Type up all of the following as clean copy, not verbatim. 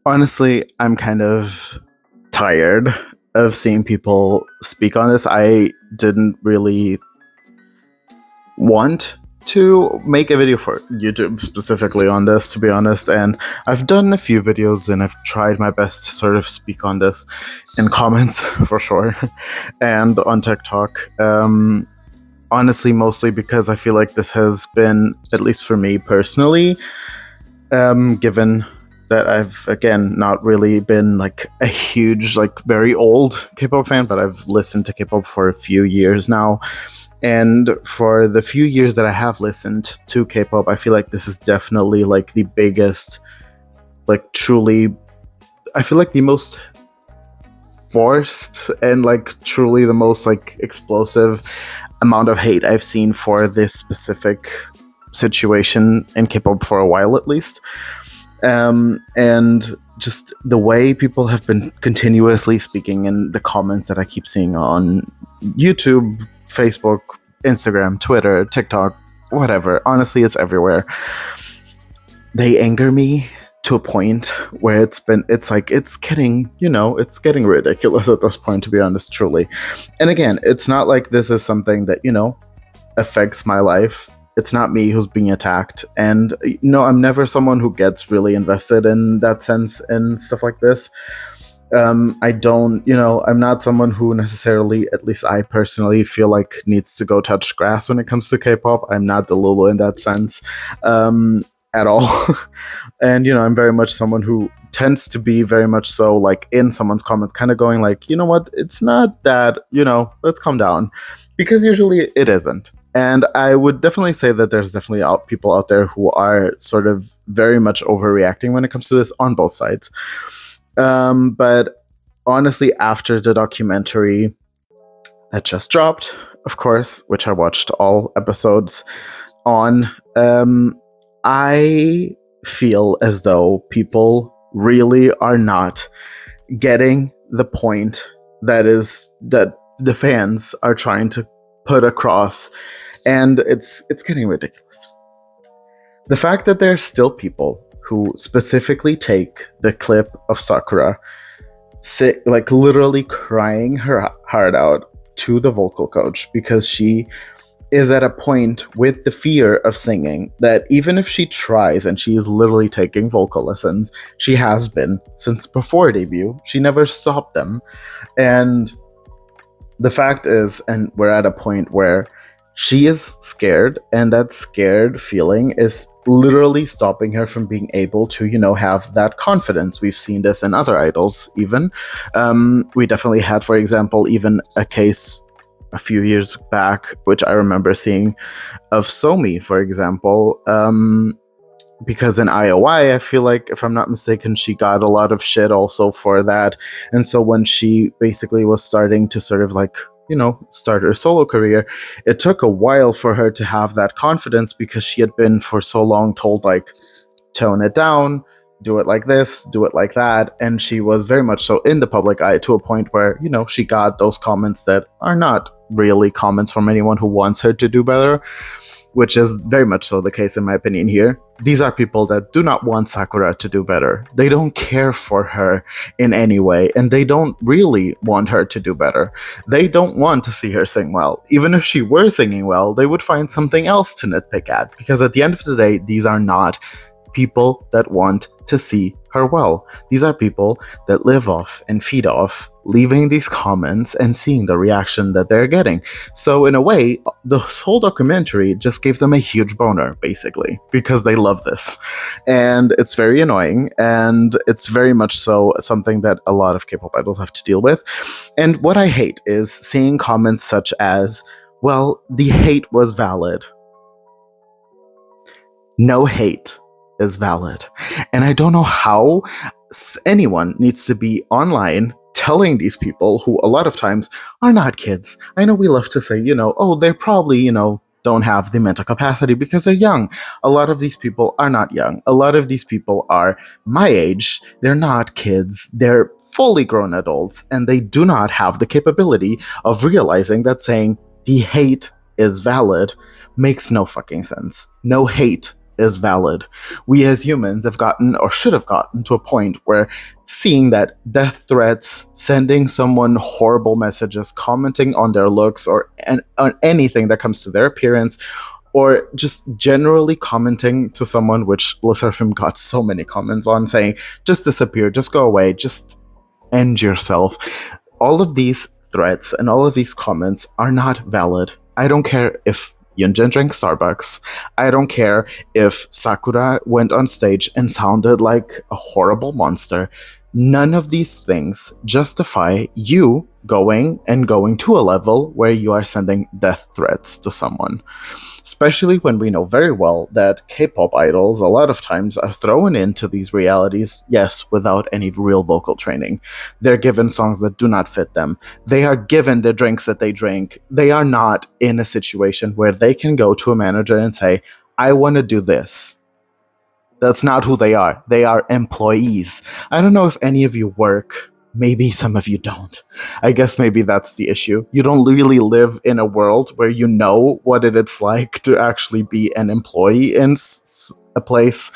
Honestly, I'm kind of tired of seeing people speak on this. I didn't really want to make a video for YouTube specifically on this, to be honest, and I've done a few videos and I've tried my best to sort of speak on this in comments for sure and on TikTok. Honestly, mostly because I feel like this has been, at least for me personally, given that I've again not really been like a huge, like very old K-pop fan, but I've listened to K-pop for a few years now. And for the few years that I have listened to K-pop, I feel like this is definitely like the biggest, like truly, I feel like the most forced and like truly the most like explosive amount of hate I've seen for this specific situation in K-pop for a while at least. And just the way people have been continuously speaking in the comments that I keep seeing on YouTube, Facebook, Instagram, Twitter, TikTok, whatever. Honestly, it's everywhere. They anger me to a point where it's getting, it's getting ridiculous at this point, to be honest, truly. And again, it's not like this is something that, affects my life. It's not me who's being attacked. And, I'm never someone who gets really invested in that sense and stuff like this. I don't, I'm not someone who necessarily, at least I personally feel like needs to go touch grass when it comes to K-pop. I'm not the Lulu in that sense at all. And, I'm very much someone who tends to be very much so like in someone's comments, kind of going like, you know what, it's not that, let's calm down, because usually it isn't. And I would definitely say that there's definitely people out there who are sort of very much overreacting when it comes to this on both sides. But honestly, after the documentary that just dropped, of course, which I watched all episodes on, I feel as though people really are not getting the point that the fans are trying to put across, and it's getting ridiculous. The fact that there are still people who specifically take the clip of Sakura like literally crying her heart out to the vocal coach because she is at a point with the fear of singing that even if she tries, and she is literally taking vocal lessons, she has been since before debut, she never stopped them. And the fact is, and we're at a point where she is scared, and that scared feeling is literally stopping her from being able to, have that confidence. We've seen this in other idols even. We definitely had, for example, even a case a few years back, which I remember seeing, of Somi, for example, because in IOI, I feel like, if I'm not mistaken, she got a lot of shit also for that. And so when she basically was starting to sort of like, start her solo career, it took a while for her to have that confidence because she had been for so long told, like, tone it down, do it like this, do it like that. And she was very much so in the public eye to a point where, she got those comments that are not really comments from anyone who wants her to do better, which is very much so the case in my opinion here. These are people that do not want Sakura to do better. They don't care for her in any way, and they don't really want her to do better. They don't want to see her sing well. Even if she were singing well, they would find something else to nitpick at, because at the end of the day, these are not people that want to see her well. These are people that live off and feed off leaving these comments and seeing the reaction that they're getting. So in a way, the whole documentary just gave them a huge boner, basically, because they love this. And it's very annoying, and it's very much so something that a lot of K-pop idols have to deal with. And what I hate is seeing comments such as, well, the hate was valid. No hate is valid. And I don't know how anyone needs to be online telling these people, who a lot of times are not kids. I know we love to say, oh, they're probably, don't have the mental capacity because they're young. A lot of these people are not young. A lot of these people are my age. They're not kids. They're fully grown adults, and they do not have the capability of realizing that saying the hate is valid makes no fucking sense. No hate is valid. We as humans have gotten, or should have gotten, to a point where seeing that death threats, sending someone horrible messages, commenting on their looks or on anything that comes to their appearance, or just generally commenting to someone, which LESSERAFIM got so many comments on, saying, just disappear, just go away, just end yourself. All of these threats and all of these comments are not valid. I don't care if Yunjin drank Starbucks. I don't care if Sakura went on stage and sounded like a horrible monster. None of these things justify you going to a level where you are sending death threats to someone. Especially when we know very well that K-pop idols a lot of times are thrown into these realities, yes, without any real vocal training. They're given songs that do not fit them. They are given the drinks that they drink. They are not in a situation where they can go to a manager and say, I want to do this. That's not who they are. They are employees. I don't know if any of you work. Maybe some of you don't. I guess maybe that's the issue. You don't really live in a world where you know what it's like to actually be an employee in a place.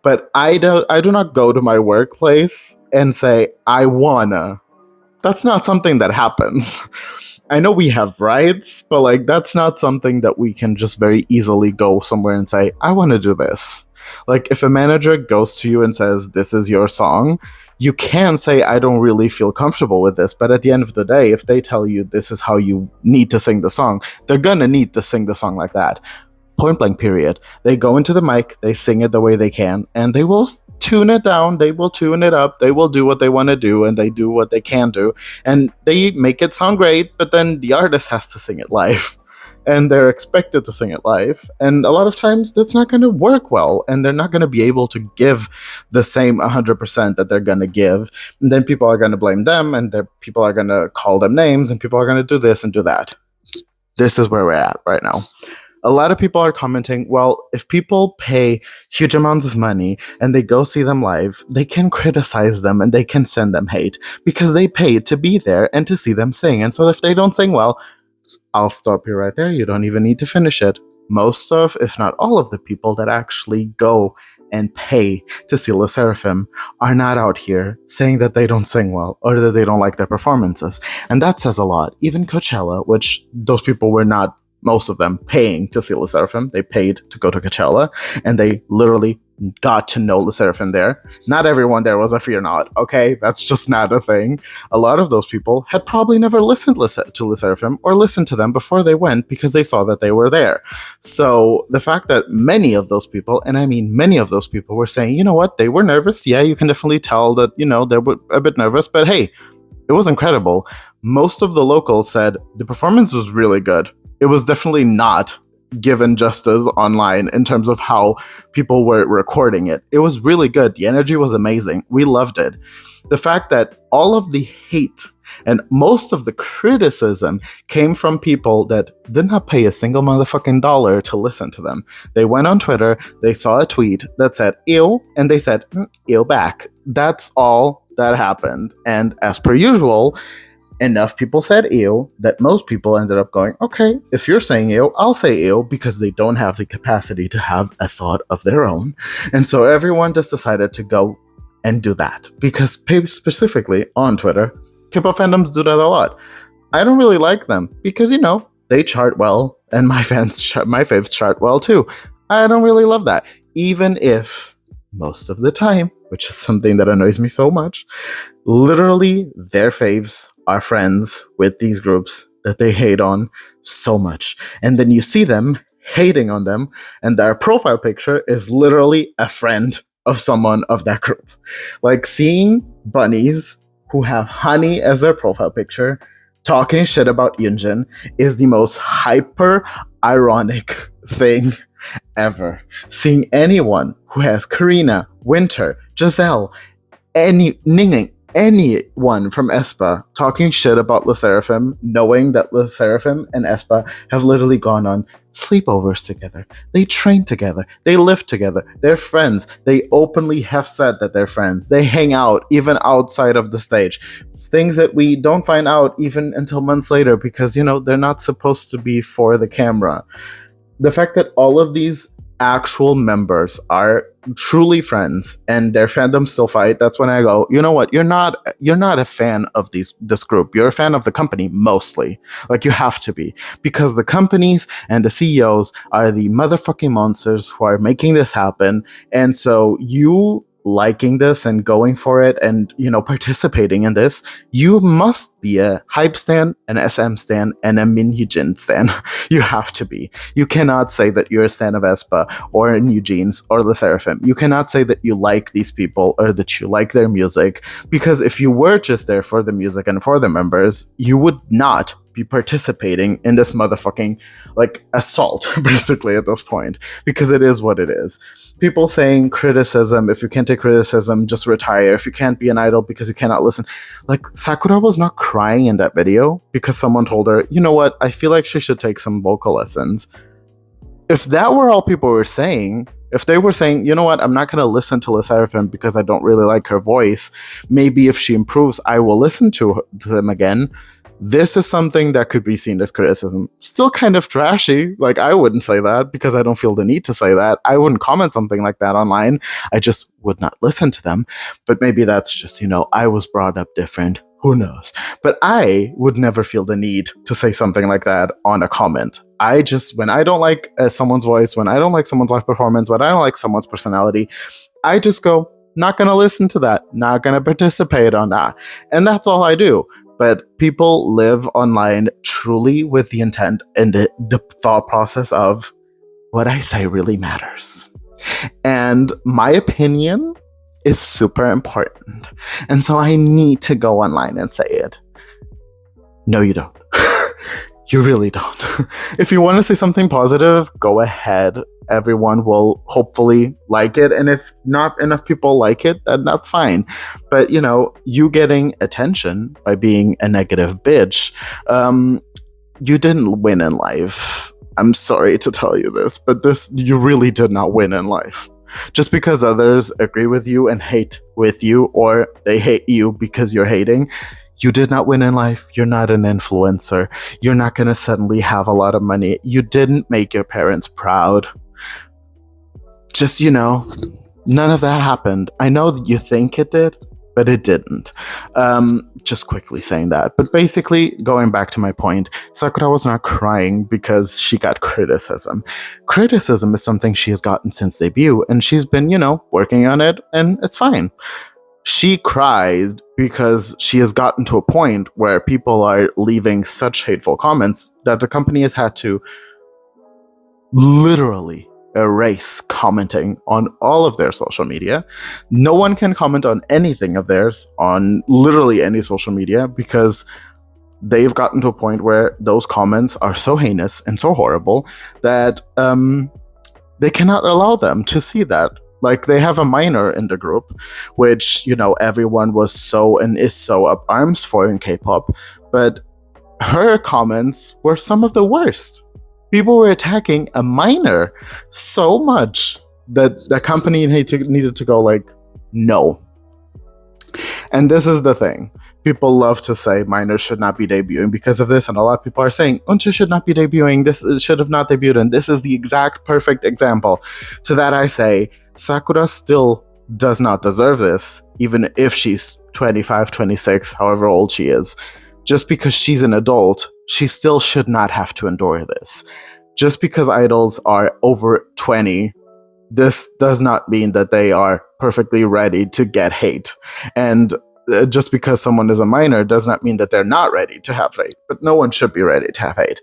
But I do not go to my workplace and say, I wanna. That's not something that happens. I know we have rights, but like that's not something that we can just very easily go somewhere and say, I want to do this. Like if a manager goes to you and says, this is your song, you can say, I don't really feel comfortable with this. But at the end of the day, if they tell you this is how you need to sing the song, they're gonna need to sing the song like that. Point blank, period. They go into the mic, they sing it the way they can, and they will tune it down, they will tune it up, they will do what they want to do, and they do what they can do. And they make it sound great, but then the artist has to sing it live. And they're expected to sing it live. And a lot of times that's not going to work well. And they're not going to be able to give the same 100% that they're going to give. And then people are going to blame them, and people are going to call them names, and people are going to do this and do that. This is where we're at right now. A lot of people are commenting, well, if people pay huge amounts of money and they go see them live, they can criticize them and they can send them hate because they paid to be there and to see them sing. And so if they don't sing well, I'll stop you right there. You don't even need to finish it. Most of, if not all of the people that actually go and pay to see LESSERAFIM are not out here saying that they don't sing well or that they don't like their performances. And that says a lot. Even Coachella, which those people were not, most of them, paying to see LESSERAFIM. They paid to go to Coachella, and they literally got to know LESSERAFIM there. Not everyone there was a fear not, okay? That's just not a thing. A lot of those people had probably never listened to LESSERAFIM or listened to them before they went because they saw that they were there. So the fact that many of those people, and I mean many of those people, were saying, you know what, they were nervous. Yeah, you can definitely tell that, you know, they were a bit nervous, but hey, it was incredible. Most of the locals said the performance was really good. It was definitely not given justice online in terms of how people were recording it. It was really good. The energy was amazing. We loved it. The fact that all of the hate and most of the criticism came from people that did not pay a single motherfucking dollar to listen to them. They went on Twitter, they saw a tweet that said, ew, and they said, ew back. That's all that happened. And as per usual, enough people said ew that most people ended up going, okay, if you're saying ew, I'll say ew, because they don't have the capacity to have a thought of their own. And so everyone just decided to go and do that. Because specifically on Twitter, K-pop fandoms do that a lot. I don't really like them because, you know, they chart well, and my faves chart well too. I don't really love that. Even if most of the time, which is something that annoys me so much, literally their faves are friends with these groups that they hate on so much. And then you see them hating on them, and their profile picture is literally a friend of someone of that group. Like seeing bunnies who have honey as their profile picture talking shit about Yunjin is the most hyper ironic thing ever. Seeing anyone who has Karina, Winter, Giselle, anyone from aespa talking shit about LESSERAFIM, knowing that LESSERAFIM and aespa have literally gone on sleepovers together. They train together. They live together. They're friends. They openly have said that they're friends. They hang out even outside of the stage. It's things that we don't find out even until months later because, you know, they're not supposed to be for the camera. The fact that all of these actual members are truly friends and their fandoms still fight, that's when I go, you know what, you're not a fan of this group. You're a fan of the company mostly. Like, you have to be, because the companies and the CEOs are the motherfucking monsters who are making this happen. And so you liking this and going for it and, you know, participating in this, you must be a hype stan, an SM stan, and a Minhyujin stan. You have to be. You cannot say that you're a stan of aespa or New Jeans or LESSERAFIM. You cannot say that you like these people or that you like their music, because if you were just there for the music and for the members, you would not be participating in this motherfucking, like, assault, basically, at this point, because it is what it is. People saying criticism, if you can't take criticism, just retire. If you can't be an idol because you cannot listen. Like, Sakura was not crying in that video because someone told her, you know what, I feel like she should take some vocal lessons. If that were all people were saying, if they were saying, you know what, I'm not going to listen to LESSERAFIM because I don't really like her voice, maybe if she improves, I will listen to them again. This is something that could be seen as criticism. Still kind of trashy. Like, I wouldn't say that because I don't feel the need to say that. I wouldn't comment something like that online. I just would not listen to them. But maybe that's just, you know, I was brought up different. Who knows? But I would never feel the need to say something like that on a comment. I just, when I don't like someone's voice, when I don't like someone's live performance, when I don't like someone's personality, I just go, not going to listen to that, not going to participate on that. And that's all I do. But people live online truly with the intent and the thought process of what I say really matters. And my opinion is super important. And so I need to go online and say it. No, you don't. You really don't. If you want to say something positive, go ahead. Everyone will hopefully like it. And if not enough people like it, then that's fine. But, you know, you getting attention by being a negative bitch, you didn't win in life. I'm sorry to tell you this, but you really did not win in life. Just because others agree with you and hate with you, or they hate you because you're hating, you did not win in life. You're not an influencer. You're not going to suddenly have a lot of money. You didn't make your parents proud. Just, you know, none of that happened. I know that you think it did, but it didn't. Just quickly saying that. But basically, going back to my point, Sakura was not crying because she got criticism. Criticism is something she has gotten since debut, and she's been, you know, working on it, and it's fine. She cried because she has gotten to a point where people are leaving such hateful comments that the company has had to literally erase commenting on all of their social media. No one can comment on anything of theirs on literally any social media because they've gotten to a point where those comments are so heinous and so horrible that they cannot allow them to see that. Like, they have a minor in the group, which, you know, everyone was so and is so up arms for in K-pop, but her comments were some of the worst. People were attacking a minor so much that the company needed to go, like, no. And this is the thing. People love to say minors should not be debuting because of this, and a lot of people are saying Uncha should not be debuting, this should have not debuted, and this is the exact perfect example. To that I say, Sakura still does not deserve this, even if she's 25, 26, however old she is. Just because she's an adult, she still should not have to endure this. Just because idols are over 20, this does not mean that they are perfectly ready to get hate. And just because someone is a minor does not mean that they're not ready to have hate, but no one should be ready to have hate.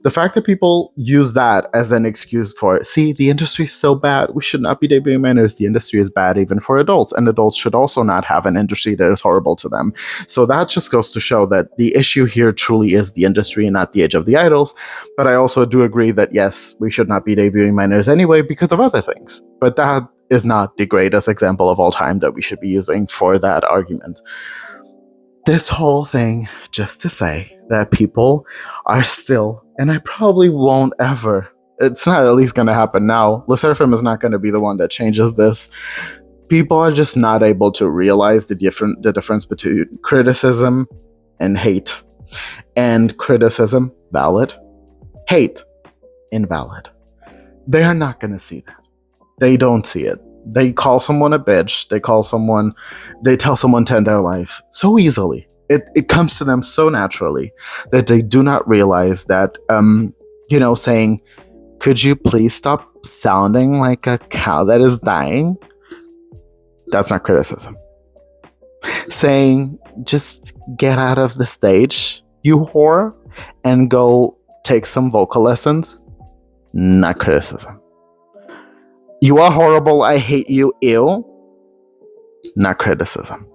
The fact that people use that as an excuse for, see, the industry is so bad, we should not be debuting minors, the industry is bad even for adults, and adults should also not have an industry that is horrible to them. So that just goes to show that the issue here truly is the industry and not the age of the idols. But I also do agree that, yes, we should not be debuting minors anyway because of other things. But that is not the greatest example of all time that we should be using for that argument. This whole thing, just to say that people are still, and I probably won't ever, it's not at least going to happen now, LESSERAFIM is not going to be the one that changes this. People are just not able to realize the difference between criticism and hate. And criticism, valid. Hate, invalid. They are not going to see that. They don't see it. They call someone a bitch. They tell someone to end their life so easily. It comes to them so naturally that they do not realize that, saying, could you please stop sounding like a cow that is dying? That's not criticism. Saying, just get out of the stage, you whore, and go take some vocal lessons, not criticism. You are horrible, I hate you, ew, not criticism.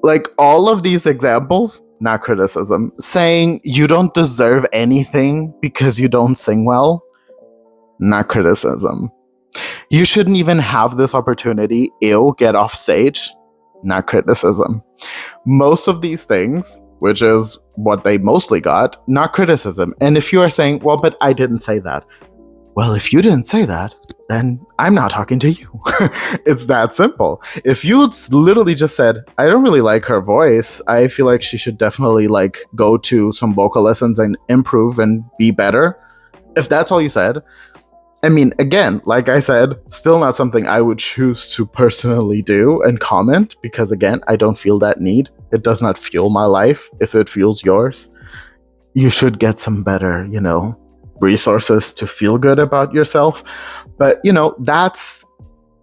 Like, all of these examples, not criticism. Saying you don't deserve anything because you don't sing well, not criticism. You shouldn't even have this opportunity, ew, get off stage, not criticism. Most of these things, which is what they mostly got, not criticism. And if you are saying, well, but I didn't say that. Well, if you didn't say that, then I'm not talking to you. It's that simple. If you literally just said, I don't really like her voice, I feel like she should definitely go to some vocal lessons and improve and be better. If that's all you said, I mean, again, like I said, still not something I would choose to personally do and comment, because again, I don't feel that need. It does not fuel my life if it fuels yours. You should get some better, resources to feel good about yourself. But, that's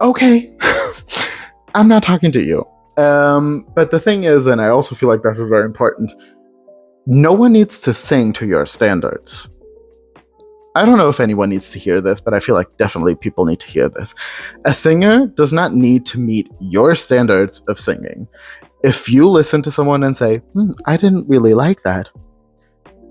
okay. I'm not talking to you. But the thing is, and I also feel like this is very important, no one needs to sing to your standards. I don't know if anyone needs to hear this, but I feel like definitely people need to hear this. A singer does not need to meet your standards of singing. If you listen to someone and say, I didn't really like that,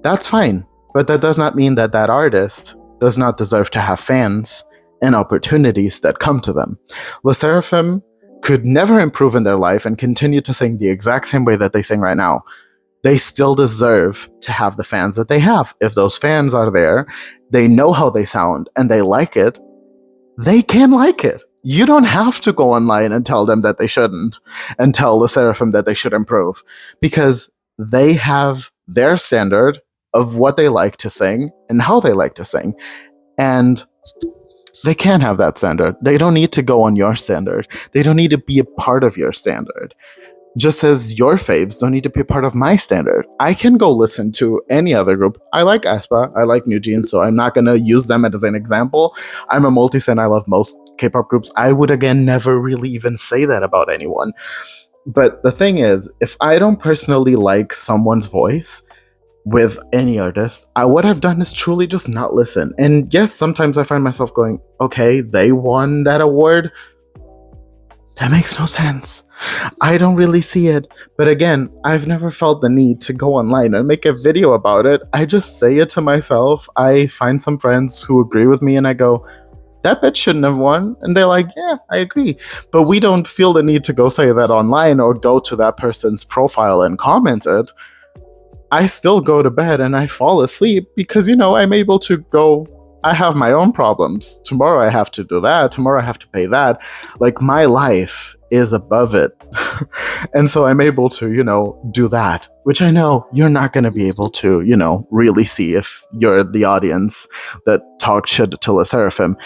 that's fine. But that does not mean that that artist does not deserve to have fans and opportunities that come to them. LESSERAFIM could never improve in their life and continue to sing the exact same way that they sing right now. They still deserve to have the fans that they have. If those fans are there, they know how they sound, and they like it, they can like it. You don't have to go online and tell them that they shouldn't, and tell LESSERAFIM that they should improve, because they have their standard of what they like to sing and how they like to sing. And they can have that standard. They don't need to go on your standard. They don't need to be a part of your standard. Just as your faves don't need to be a part of my standard. I can go listen to any other group. I like aespa, I like New Jeans, so I'm not going to use them as an example. I'm a multi-stan, I love most K-pop groups. I would, again, never really even say that about anyone. But the thing is, if I don't personally like someone's voice, with any artist, what I've done is truly just not listen. And yes, sometimes I find myself going, okay, they won that award. That makes no sense. I don't really see it. But again, I've never felt the need to go online and make a video about it. I just say it to myself. I find some friends who agree with me and I go, that bitch shouldn't have won. And they're like, yeah, I agree. But we don't feel the need to go say that online or go to that person's profile and comment it. I still go to bed and I fall asleep because, I'm able to go, I have my own problems. Tomorrow I have to do that. Tomorrow I have to pay that. Like, my life is above it. And so I'm able to, do that, which I know you're not going to be able to, really see if you're the audience that talk shit to LESSERAFIM.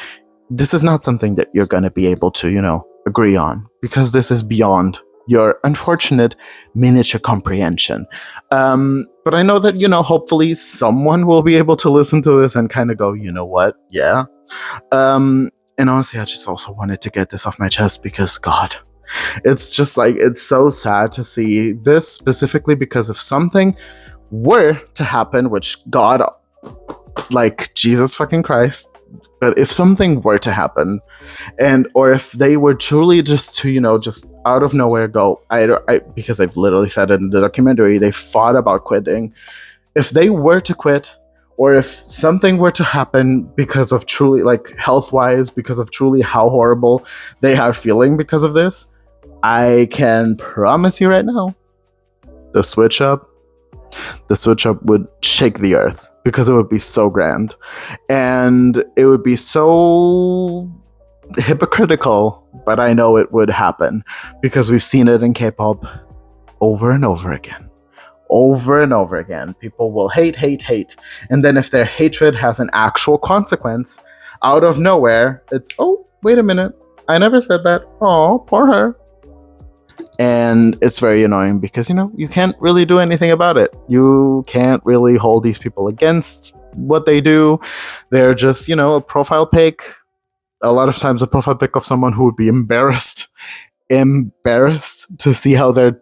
This is not something that you're going to be able to, agree on, because this is beyond your unfortunate miniature comprehension. But I know that, hopefully someone will be able to listen to this and kind of go, you know what? Yeah. And honestly, I just also wanted to get this off my chest because, God, it's just it's so sad to see this, specifically because if something were to happen, which God, Jesus fucking Christ, but if something were to happen, or if they were truly just to, just out of nowhere go, because I've literally said it in the documentary, they fought about quitting. If they were to quit, or if something were to happen because of truly, health-wise, because of truly how horrible they are feeling because of this, I can promise you right now, the switch up would shake the earth, because it would be so grand and it would be so hypocritical, but I know it would happen because we've seen it in K-pop over and over again. People will hate, and then if their hatred has an actual consequence, out of nowhere, it's, oh, wait a minute, I never said that. Oh, poor her. And it's very annoying because, you can't really do anything about it. You can't really hold these people against what they do. They're just, a profile pic. A lot of times a profile pic of someone who would be embarrassed to see how they're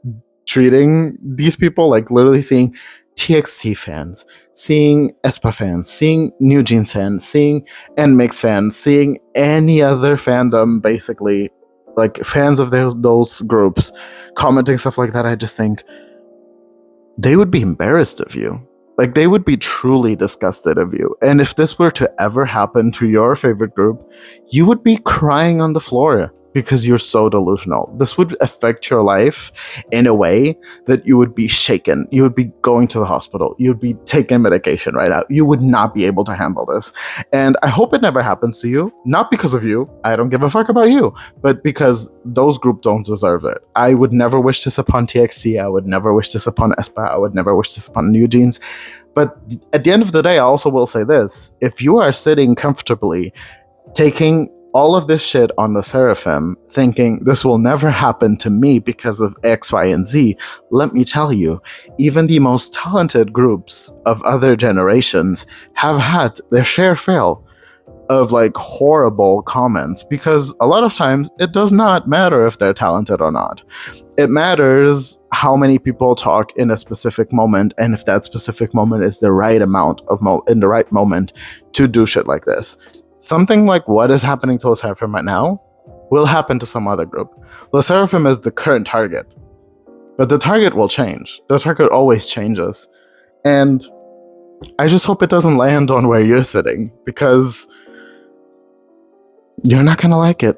treating these people, like literally seeing TXT fans, seeing aespa fans, seeing New Jeans fans, seeing NMIX fans, seeing any other fandom, basically, like fans of those groups, commenting stuff like that. I just think they would be embarrassed of you. Like, they would be truly disgusted of you. And if this were to ever happen to your favorite group, you would be crying on the floor because you're so delusional. This would affect your life in a way that you would be shaken. You would be going to the hospital. You would be taking medication right out. You would not be able to handle this. And I hope it never happens to you. Not because of you. I don't give a fuck about you. But because those groups don't deserve it. I would never wish this upon TXT. I would never wish this upon aespa. I would never wish this upon New Jeans. But at the end of the day, I also will say this. If you are sitting comfortably, taking all of this shit on LESSERAFIM, thinking this will never happen to me because of X, Y, and Z, let me tell you, even the most talented groups of other generations have had their share fail of like horrible comments, because a lot of times it does not matter if they're talented or not. It matters how many people talk in a specific moment, and if that specific moment is the right amount of in the right moment to do shit like this. Something like what is happening to LESSERAFIM right now will happen to some other group. LESSERAFIM is the current target, but the target will change. The target always changes. And I just hope it doesn't land on where you're sitting, because you're not gonna like it.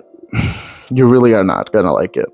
You really are not gonna like it.